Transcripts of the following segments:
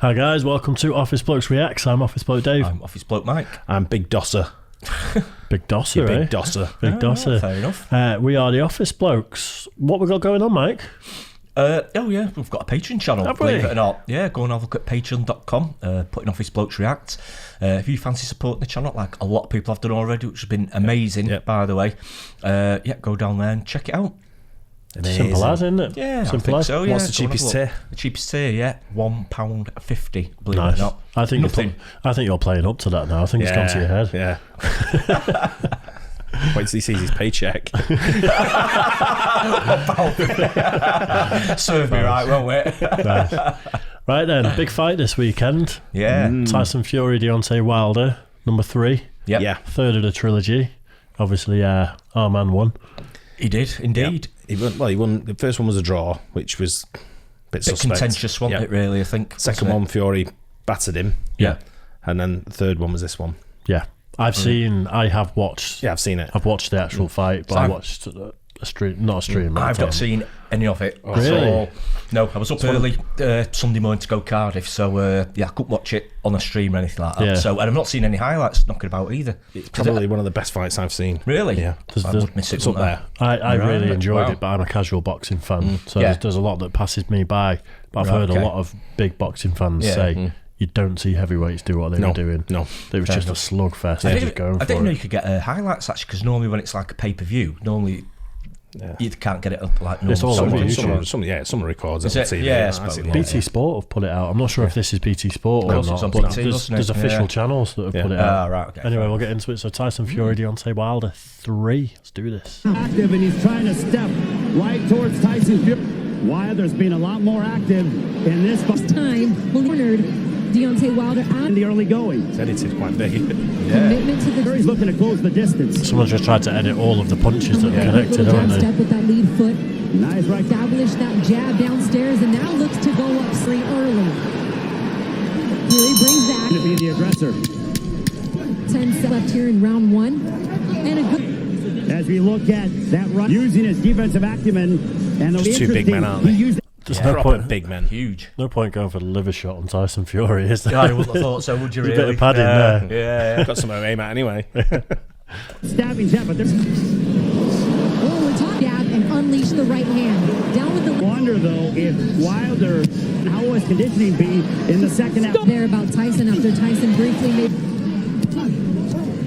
Hi guys, welcome to Office Blokes Reacts. I'm Office Bloke Dave. I'm Office Bloke Mike. I'm Big Dosser. Big Dosser, Big Dosser. Big Dosser. Fair enough. We are the Office Blokes. What we got going on, Mike? Oh yeah, we've got a Patreon channel, believe it or not. Yeah, go and have a look at patreon.com, put in Office Blokes React. If you fancy supporting the channel, like a lot of people have done already, which has been amazing, by the way, go down there and check it out. Amazing. Simple as, isn't it? Yeah, simple as. so. Yeah. What's the cheapest tier? The cheapest tier, yeah, £1.50. Believe Nice. it or not. I think you're playing up to that now. I think it's gone to your head. Yeah. Wait till he sees his paycheck. Serve me right, won't it? Nice. Right then, big fight this weekend. Yeah. Tyson Fury, Deontay Wilder, number 3. Yep. Yeah. Third of the trilogy. Obviously, our man won. He did, indeed. Yep. He won. The first one was a draw, which was a bit suspect. Contentious, wasn't it, really, I think. Second one, Fury battered him. Yeah. And then the third one was this one. Yeah. I have watched. Yeah, I've seen it. I've watched the actual fight, but I watched a stream, not a stream. I've not seen any of it. Really? No, I was up early Sunday morning to go Cardiff, so I couldn't watch it on a stream or anything like that. Yeah. So, and I've not seen any highlights knocking about either. It's probably one of the best fights I've seen. Really? Yeah. I would miss it. It's up there. I really enjoyed it, but I'm a casual boxing fan, so there's a lot that passes me by. But I've heard a lot of big boxing fans say you don't see heavyweights do what they were doing. No, it was just a slugfest. I didn't know you could get highlights actually, because normally when it's like a pay-per-view, you can't get it up like normal. It's all over YouTube. Someone records it on TV. Yeah, BT Sport have put it out. I'm not sure if this is BT Sport or not, but there's official channels that have put it out. Right, okay. Anyway, we'll get into it. So Tyson Fury, Deontay Wilder 3. Let's do this. Active, and he's trying to step right towards Tyson Fury. Wilder's been a lot more active in this time. Cornered Deontay Wilder out in the early going. It's edited quite big. Commitment to the. He's looking to close the distance. Someone just tried to edit all of the punches that are connected, haven't they? Step with that lead foot. Nice right. Established that jab downstairs and now looks to go up free early. Fury brings that. To be the aggressor. 10 left here in round 1. And a good. As we look at that run, using his defensive acumen, and those two big men, aren't they? There's no point. Big men. Huge. No point going for the liver shot on Tyson Fury, is there? Yeah, I wouldn't have thought so, would you really? A bit of padding there. Yeah. Got something to aim at anyway. Stabbing jab, but there's. Oh, we're talking jab and unleash the right hand. Down with the. Wonder though if Wilder, how will his conditioning be in the second half? There about Tyson after Tyson briefly made.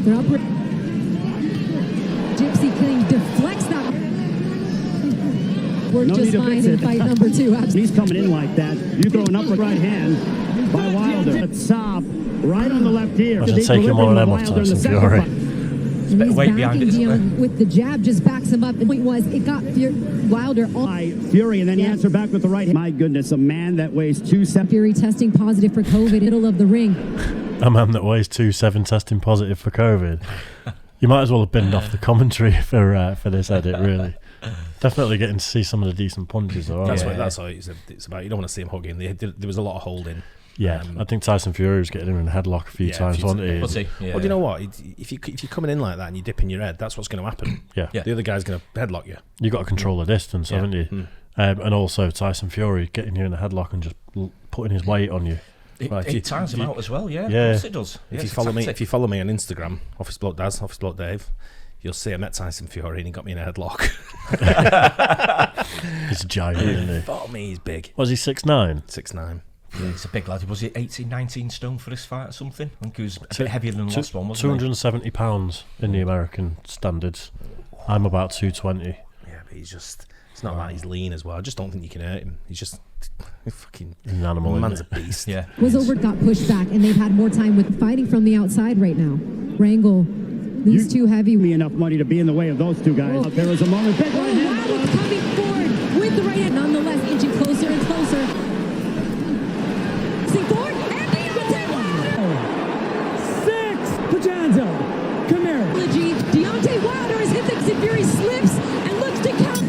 They're up. Gypsy King deflects that. Worked just fine in fight number 2. He's coming in like that. You throw an upper right hand by Wilder. At top, right on the left ear. I should take him one of them off Tyson Fury. He's weight behind it, isn't there? with the jab, just backs him up. The point was, it got Wilder on Fury, and then he answered back with the right hand. My goodness, a man that weighs 270. Fury testing positive for COVID, middle of the ring. A man that weighs 2.7 testing positive for COVID. You might as well have binned off the commentary for this edit, really. Definitely getting to see some of the decent punches, though. That's what it's about. You don't want to see him hugging. There was a lot of holding. Yeah, I think Tyson Fury was getting him in a headlock a few times, wasn't he? Was he? Yeah. Well, you know what? If you're coming in like that and you're dipping your head, that's what's going to happen. Yeah. The other guy's going to headlock you. You got to control the distance, haven't you? And also Tyson Fury getting you in a headlock and just putting his weight on you. It tires him out as well, yeah. Yeah. Of course it does. If you follow me on Instagram, Office Bloke Daz, Office Bloke Dave, you'll see I met Tyson Fury and he got me in a headlock. He's a giant, isn't he? For me, he's big. Was he 6'9"? 6'9". Yeah, he's a big lad. Was he 18, 19 stone for this fight or something? I think he was a bit heavier than the last one, wasn't 270 pounds in the American standards. I'm about 220. Yeah, but he's just... It's not like he's lean as well. I just don't think you can hurt him. He's just fucking... He's an animal, man's a beast. Yeah. Was over, got pushed back, and they've had more time with fighting from the outside right now. Wrangle, these two heavy. Me enough money to be in the way of those two guys. Oh. There was a moment. Big right hand. Wilder coming forward with the right hand, nonetheless inching closer and closer. See forward, and Deontay Six, Wilder! Pajanzo. Come here. Deontay Wilder is hit the Fury slips and looks to count.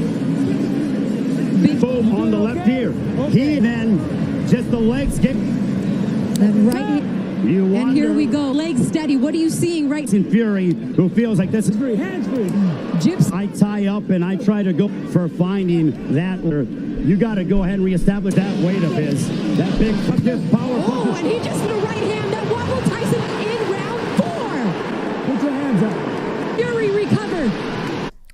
Big Boom on the left ear. He then just the legs get. that right hand. And here we go, legs steady. What are you seeing right? In Fury, who feels like this is free, hands free. Gyps. I tie up and I try to go for finding that. You got to go ahead and reestablish that weight of his. That big power. Oh, and he just did a right hand that wobbled Tyson in round 4. Put your hands up. Fury recovered.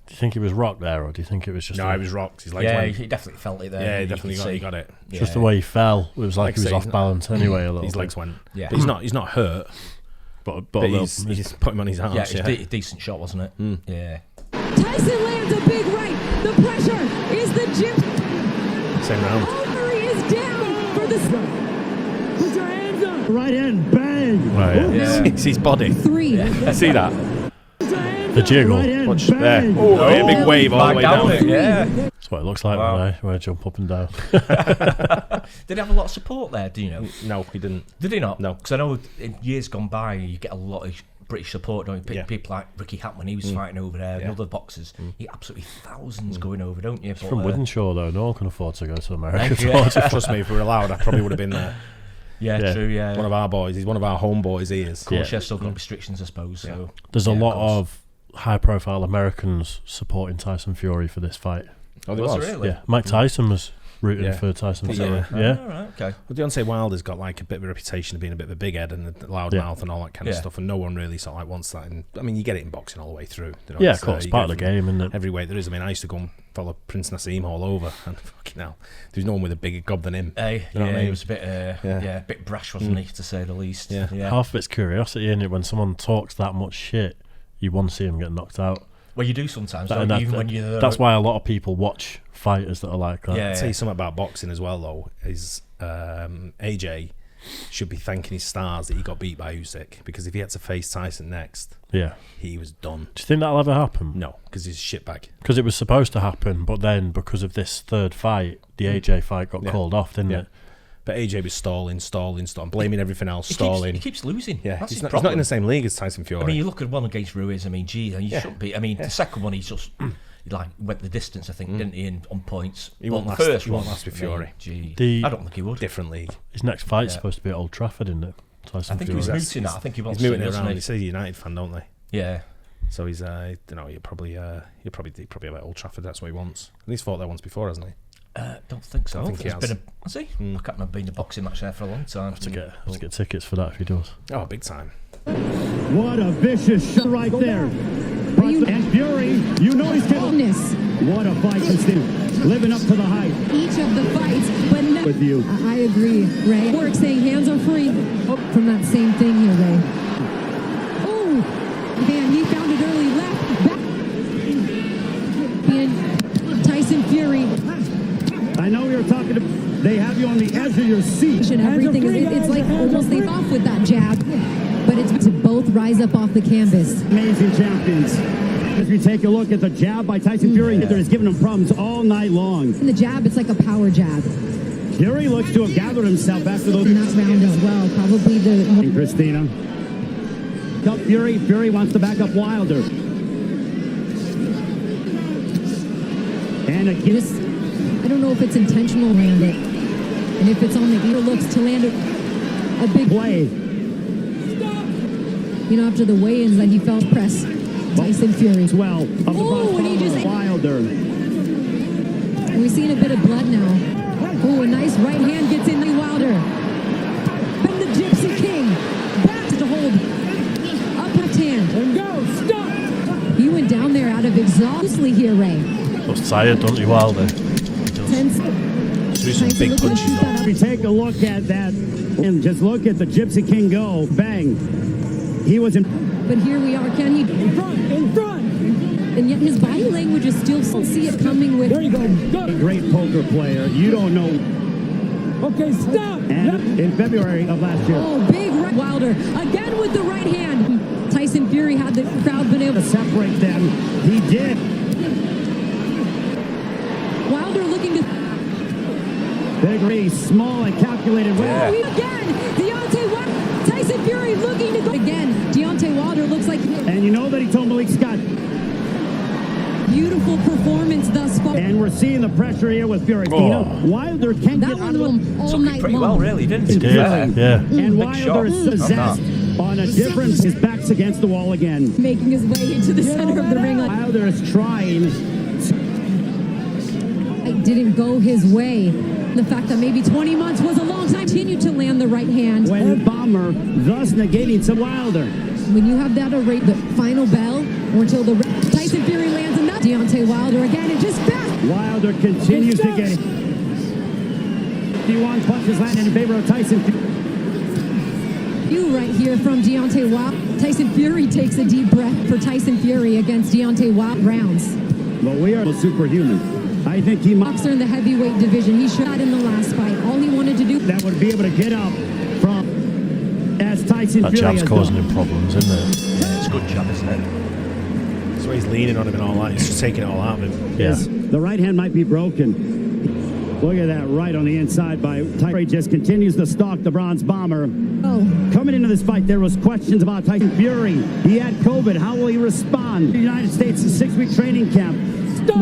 Do you think he was rocked there, or do you think it was just... No, he was rocked. His legs Yeah, went. he definitely felt it there. Yeah, he You definitely could see. got it. Just the way he fell. It was like he was I off say, balance anyway a little His bit. legs went. Yeah. But he's not hurt. But But he's put him on his arms. Yeah, it's a decent shot, wasn't it? Yeah. Tyson lands a big right. The pressure is the gym. Same round. Fury is down for the... Put your hands up. Right hand, bang. Right, yeah. It's his body. 3. See that? The jiggle. Right hand, Watch bang. there. Oh, a big wave all the way down. it, yeah. That's what it looks like when I jump up and down. Did he have a lot of support there, do you know? No, he didn't. Did he not? No. Because I know in years gone by, you get a lot of British support, don't you? Yeah. People like Ricky Hatton when he was fighting over there, and other boxers. You get absolutely thousands going over, don't you? From Wythenshawe, though, no one can afford to go to America. Trust me, if we were allowed, I probably would have been there. Yeah, true, yeah. One of our boys. He's one of our homeboys. He is. Of course, yeah, still got restrictions, I suppose. So. There's a Yeah, lot course. of high-profile Americans supporting Tyson Fury for this fight. Oh, there Was was. it really? Yeah, Mike Tyson was rooting Yeah. for Tyson Yeah. Fury. Oh, Yeah, all right, okay. Well, Deontay Wilder's got like a bit of a reputation of being a bit of a big head and a loud mouth and all that kind of Yeah. stuff, and no one really sort of like wants that. And I mean, you get it in boxing all the way through. You know, yeah, it's, of course, you part get of the from game, isn't it? every weight there is. I mean, I used to go and follow Prince Nassim all over, and fucking hell, there's no one with a bigger gob than him. Hey, You know what I yeah, mean? he was a bit, a bit brash, wasn't he, to say the least? Yeah. Half of it's curiosity, isn't it? When someone talks that much shit, you want to see him get knocked out. Well, you do sometimes, don't you? Even when you're that's why a lot of people watch fighters that are like that. Yeah. I'll tell you something about boxing as well, though. Is AJ should be thanking his stars that he got beat by Usyk, because if he had to face Tyson next, Yeah. he was done. Do you think that'll ever happen? No, because he's a shitbag. Because it was supposed to happen, but then because of this third fight, the AJ fight got called off, didn't it? But AJ was stalling, blaming everything else, stalling. He keeps losing. Yeah, That's he's his not problem. in the same league as Tyson Fury. I mean, you look at one against Ruiz. I mean, gee, you shouldn't be. I mean, the second one, he's just he like went the distance. I think, didn't he? On points. He But won't the last- first he won't one, last with I mean, Fury. Gee, I don't think he would. different league. His next fight's Yeah. supposed to be at Old Trafford, isn't it? Tyson I think Fury. he was mooting that. I think he wants He's to, mooting it doesn't around. he? He says he's a United fan, don't they? Yeah. So he's, you know, he'll probably have at Old Trafford. That's what he wants. And he's fought there once before, hasn't he? Don't think so. I think he There's has. been has he? I can't remember being a boxing match there for a long time. Have to get tickets for that if he does. Oh, big time. What a vicious shot right there. And Fury, you know he's getting... Bonus. What a fight, Christina. Living up to the hype Each of the fights, but no. with you. I agree, Ray. Work saying hands are free. Oh, from that same thing here, Ray. Oh, man, he found it early. Left, back. And Tyson Fury. I know we were talking to... They have you on the edge of your seat. And everything is, it's like almost they off with that jab. But it's to both rise up off the canvas. Amazing champions. As we take a look at the jab by Tyson Fury, that is giving him problems all night long. And the jab, it's like a power jab. Fury looks to have gathered himself after those... In that round as well, probably the... And Christina. Up Fury. Fury wants to back up Wilder. And again, This, I don't know if it's intentional around it. And if it's on the ear, looks to land a big play. You know, after the weigh-ins that he felt press. Tyson Fury. As well. Of the Oh, and he just... Wilder. And we're seeing a bit of blood now. Oh, a nice right hand gets in the Wilder. And the Gypsy King. Back to hold. Up left hand. And go. Stop. He went down there out of exhaustion here, Ray. Looks tired, don't you, Wilder? Tense. Do some big punches, though. If we take a look at that and just look at the Gypsy King go. Bang. He was in... But here we are. Can he... In front. And yet his body language is still see it coming with... There you go. A great poker player. You don't know. Okay, stop. And in February of last year. Oh, big right. Wilder again with the right hand. Tyson Fury had the crowd been able To separate them. He did. Wilder looking to... Big, small and calculated. Yeah. Again, Deontay Wilder. Tyson Fury looking to go... Again, Deontay Wilder looks like... And you know that he told Malik Scott. Beautiful performance thus far. And we're seeing the pressure here with Fury. Wilder can't That get out one of won it. all Took night it pretty long. well, really, didn't he? Yeah, yeah. And Big shot. Wilder is possessed on a difference. His back's against the wall again. Making his way into the center of the ring. Wilder is trying. It didn't go his way. The fact that maybe 20 months was a long time. Continued to land the right hand. When Bomber, thus negating some Wilder. When you have that rate, the final bell, or until the Tyson Fury lands another Deontay Wilder again, and just fast. Wilder continues to get 51 punches landed in favor of Tyson. You right here from Deontay Wilder. Tyson Fury takes a deep breath for Tyson Fury against Deontay Wilder rounds. But we are superhuman. I think he Boxer in the heavyweight division. He shot in the last fight. All he wanted to do that would be able to get up from as Tyson that Fury jab's causing him problems, isn't it? Yeah, it's a good jab, isn't it? That's why he's leaning on him and all that. He's just taking it all out of him. Yeah. The right hand might be broken. Look at that right on the inside by Tyson. Just continues to stalk the Bronze Bomber. Coming into this fight, there was questions about Tyson Fury. He had COVID. How will he respond? The United States' 6-week training camp.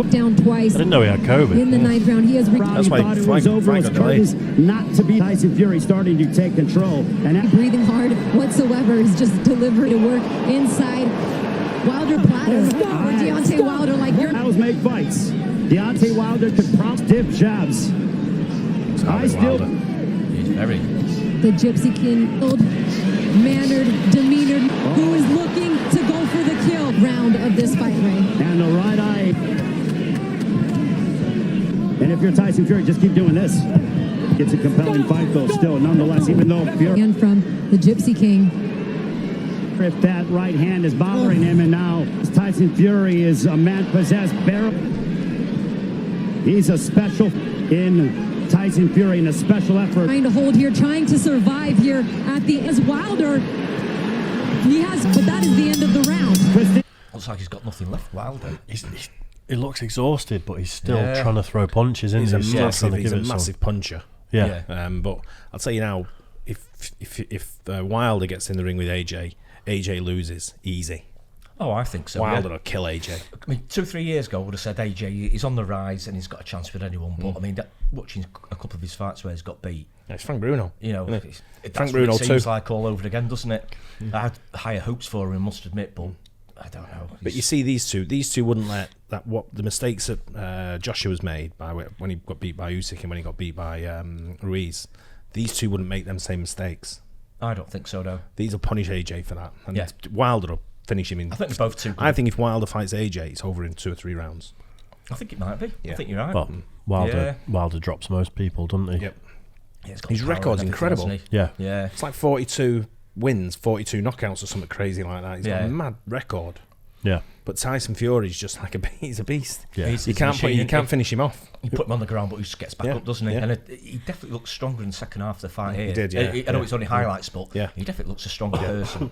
down twice. I didn't know he had COVID. In the ninth round, he has That's why thought it was over his curtains not to be. Tyson Fury starting to take control. And breathing hard whatsoever is just delivery to work inside. Wilder platter. Or Deontay Wilder like you're... Cows make fights. Deontay Wilder could prompt stiff jabs. I still... He's very... The Gypsy King, mannered, demeanored, who is looking to go for the kill round of this fight, Ray. And the right eye. And if you're Tyson Fury, just keep doing this. It's a compelling fight, though, still, nonetheless, even though Fury... And from the Gypsy King. If that right hand is bothering him, and now Tyson Fury is a man-possessed barrel. He's a special in... Tyson Fury in a special effort. Trying to hold here, trying to survive here at the... As Wilder, he has... But that is the end of the round. Looks like he's got nothing left, Wilder. He looks exhausted, but he's still trying to throw punches, isn't he? He's a massive puncher. Yeah. But I'll tell you now, if Wilder gets in the ring with AJ loses easy. Oh, I think so. Wilder will kill AJ. I mean, 2-3 years ago, I would have said AJ, he's on the rise and he's got a chance with anyone. But I mean, watching a couple of his fights where he's got beat, it's Frank Bruno. You know, Frank Bruno it seems too. like all over again, doesn't it? I had higher hopes for him, I must admit, but I don't know. But you see, these two wouldn't let that the mistakes that Joshua's made by when he got beat by Usyk and when he got beat by Ruiz. These two wouldn't make them same mistakes. I don't think so, no. These will punish AJ for that, and Wilder will finish him in. I think they're both too good. I think if Wilder fights AJ, it's over in 2 or 3 rounds. I think it might be. I think you're right. But Wilder drops most people, doesn't he? Yep. His record's incredible. Yeah. It's like 42 wins, 42 knockouts or something crazy like that. He's got a mad record. Yeah. But Tyson Fury's just like he's a beast. Yeah. You can't finish him off. You put him on the ground, but he just gets back up, doesn't he? Yeah. And he definitely looks stronger in the second half of the fight here. He did, yeah. I know it's only highlights, but he definitely looks a stronger person.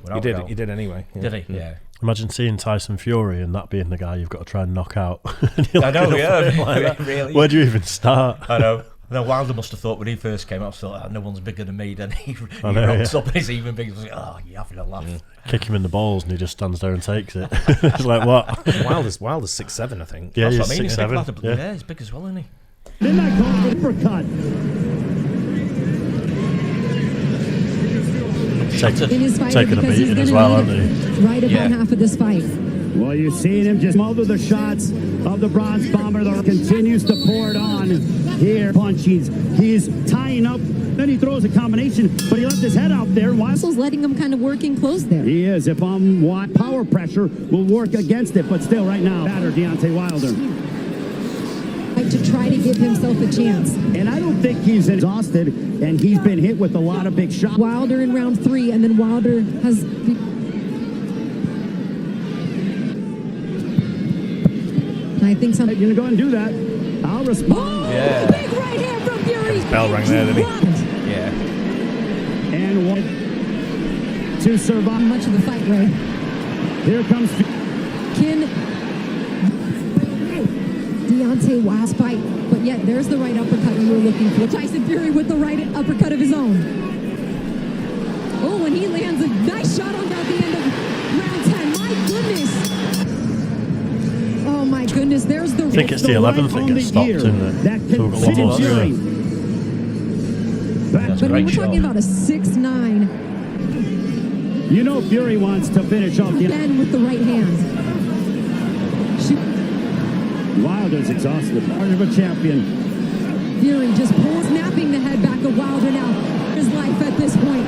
He did anyway. Did he? Yeah. Imagine seeing Tyson Fury and that being the guy you've got to try and knock out. I know, really. Where do you even start? I know. Now, Wilder must have thought when he first came up, no one's bigger than me. Then he rocks up and he's even bigger. He's like, oh, you're having a laugh. Kick him in the balls and he just stands there and takes it. It's like, what? Wilder's 6'7", I think. Yeah, that's what I mean. 6'7". Yeah, he's big as well, isn't he? Didn't I call it uppercut? In his fight, taking a beating as well, aren't they? Right about half of this fight. Well, you're seeing him just smother the shots of the Bronze Bomber that continues to pour it on here. Punches. He's tying up. Then he throws a combination, but he left his head out there. Russell's letting him kind of work in close there. He is. If power pressure will work against it, but still right now, batter Deontay Wilder. To try to give himself a chance. And I don't think he's exhausted, and he's been hit with a lot of big shots. Wilder in round 3, and then Wilder has... I think something... You're going to go and do that. I'll respond. Oh, big right hand from Fury. Bell rang there, didn't he? Yeah. And one to survive. Much of the fight, Ray. Here comes... Deontay Wilder's fight, but yet there's the right uppercut we were looking for. Tyson Fury with the right uppercut of his own. Oh, and he lands a nice shot on the end of round 10. My goodness. Oh my goodness, there's the... I think it's the 11th that gets stopped, isn't it? That So we've got one more to Fury. That's But great we're talking about a 6'9". You know Fury wants to finish off the... Again with the right hand. Wilder's exhausted. Part of a champion. Fury just snapping the head back of Wilder now. His life at this point.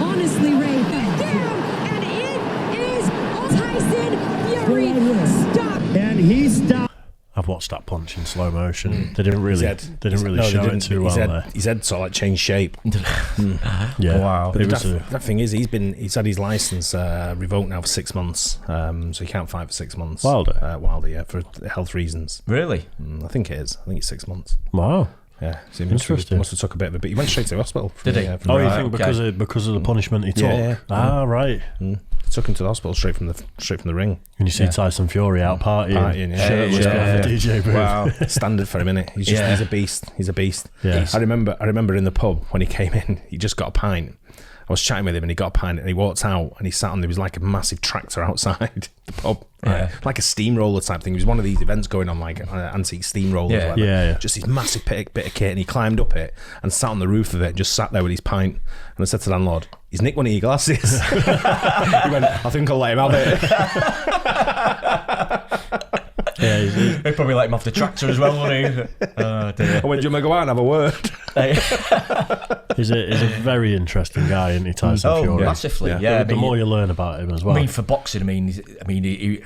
Honestly, Ray. Down, and it is Tyson Fury. Stop. And he stopped. I've watched that punch in slow motion. They didn't really show it too well there. His head sort of like changed shape. Yeah, wow. But that thing is, he's had his license revoked now for 6 months, so he can't fight for 6 months. Wilder? Wilder, yeah, for health reasons. Really? I think it is. I think it's 6 months. Wow. Yeah, so Interesting. Must have took a bit of a bit. He went straight to the hospital. Did he? You Right, think okay. because of the punishment he took? Yeah. Ah, right. Took him to the hospital straight from the ring. And you see Tyson Fury out partying, yeah. shirtless behind the DJ booth. Wow. Standard for a minute. He's a beast. He's a beast. Yeah. I remember in the pub when he came in, he just got a pint. I was chatting with him and he got a pint and he walked out and he sat on, there was like a massive tractor outside the pub, right? Like a steamroller type thing. It was one of these events going on, like antique steamrollers. Yeah. Yeah. Just this massive bit of kit, and he climbed up it and sat on the roof of it and just sat there with his pint. And I said to the landlord, he's nicked one of your glasses. He went, I think I'll let him have it. Yeah, They probably let him off the tractor as well, wouldn't he? Oh, dear. I went, do you want to go out and have a word? he's a very interesting guy, isn't he, Tyson Fury? Massively, yeah. The more you learn about him as well. I mean, for boxing, he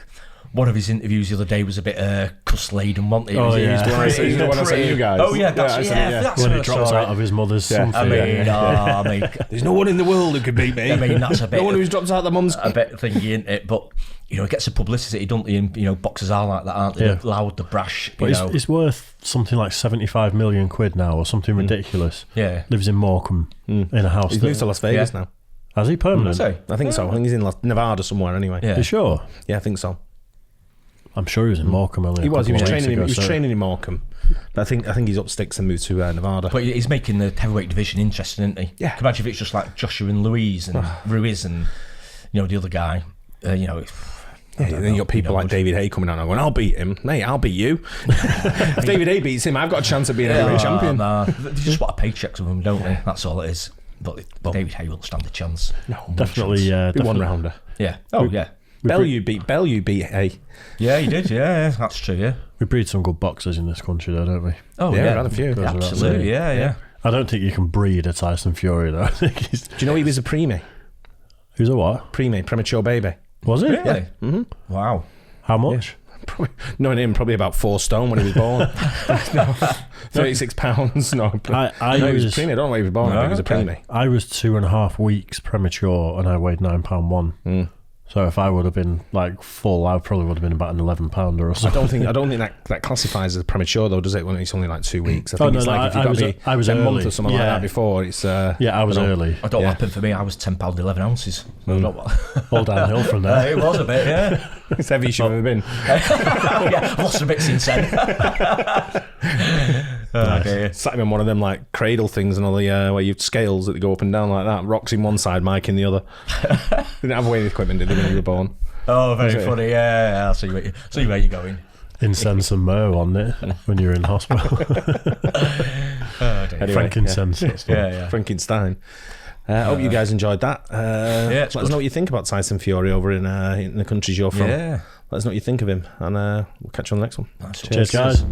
one of his interviews the other day was a bit cuss-laden, wasn't it? Oh, yeah. He's the one I sent you guys. Oh, yeah, that's when he what I drops saw out of his mother's something. I mean, There's no one in the world who could beat me. I mean, that's a bit. No one who's dropped out the mum's. A bit thingy, isn't it? But it gets the publicity, don't they? And, boxers are like that, aren't they? Yeah. The loud, the brash. But it's worth something like 75 million quid now, or something ridiculous. Yeah. Lives in Morecambe in a house. He's moved to Las Vegas now. Has he permanent? I think so. I think he's in Nevada somewhere anyway. Yeah. You sure? Yeah, I think so. I'm sure he was in Morecambe earlier. He was training in Morecambe. But I think he's up sticks and moved to Nevada. But he's making the heavyweight division interesting, isn't he? Yeah. Can you imagine if it's just like Joshua and Ruiz and the other guy. Then you got people like David Hay coming out and going, I'll beat him. Mate, I'll beat you. If David Hay beats him, I've got a chance of being a heavyweight champion. Nah. They just want a paycheck from him, don't they? That's all it is. But David Hay won't stand a chance. No, Definitely. Be one rounder. Yeah. Oh, yeah. Bellew beat Hay. Yeah, he did. Yeah, that's true. Yeah. We breed some good boxers in this country, though, don't we? Oh, Yeah, yeah. we've had a few. Yeah, absolutely. Yeah. I don't think you can breed a Tyson Fury, though. I think he's. Do you know he was a preemie? Who's a what? Premature baby. Was he? Really? Yeah. Mm-hmm. Wow. How much? Knowing him, probably about 4 stone when he was born. 36 pounds. No, he was preemie. I don't know where he was born. I think he was a preemie. I was 2.5 weeks premature and I weighed £9.1. So if I would have been like full, I probably would have been about an 11-pounder or something. I don't think that classifies as premature though, does it? When it's only like 2 weeks. I think it's like if you've got to be I was a early. month or something like that before. It's I was early. I don't happen for me. I was £10 11 ounces. All downhill from there. It was a bit, yeah. It's heavy as you've ever been. Yeah, I've lost a bit since then. Nice. Sat him in one of them like cradle things and all the where you've scales that go up and down like that. Rocks in one side, Mike in the other. Didn't have weighing equipment, did they, when you were born? Oh, very funny. Yeah. I'll see where you're going. Incense and myrrh on it when you're in hospital. Anyway, Frankincense. Yeah. Frankenstein. Hope you guys enjoyed that. Let us know what you think about Tyson Fury over in the countries you're from. Yeah. Let us know what you think of him, and we'll catch you on the next one. Cheers, guys.